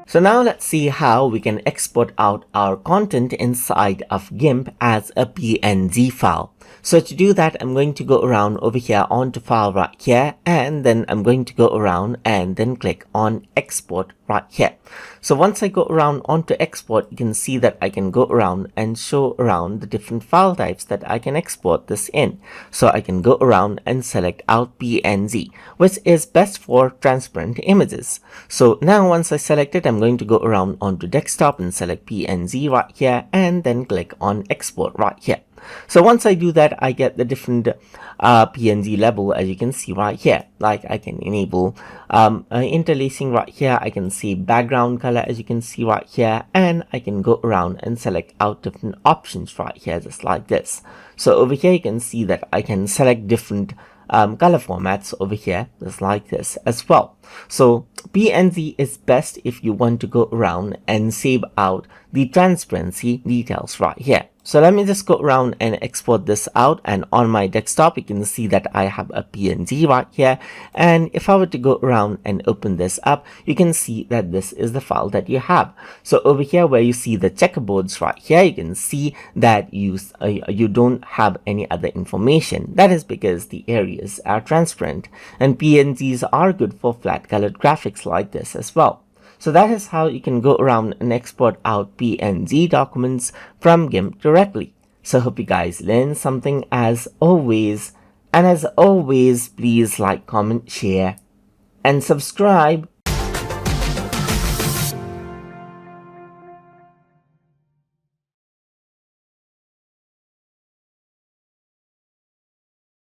So now let's see how we can export out our content inside of GIMP as a PNG file. So to do that, I'm going to go around over here onto file right here, and then I'm going to go around and then click on export right here. So once I go around onto export, you can see that I can go around and show around the different file types that I can export this in. So I can go around and select out PNG, which is best for transparent images. So now once I select it, I'm going to go around onto desktop and select PNG right here, and then click on export right here. So once I do that, I get the different PNG level, as you can see right here. Like I can enable interlacing right here. I can see background color, as you can see right here, and I can go around and select out different options right here, just like this. So over here, you can see that I can select different color formats over here, just like this as well. So PNG is best if you want to go around and save out the transparency details right here. So let me just go around and export this out, and on my desktop you can see that I have a PNG right here, and if I were to go around and open this up, you can see that this is the file that you have. So over here where you see the checkerboards right here, you can see that you don't have any other information. That is because the areas are transparent, and PNGs are good for flat colored graphics like this as well. So that is how you can go around and export out PNG documents from GIMP directly. So hope you guys learned something as always. And as always, please like, comment, share, and subscribe.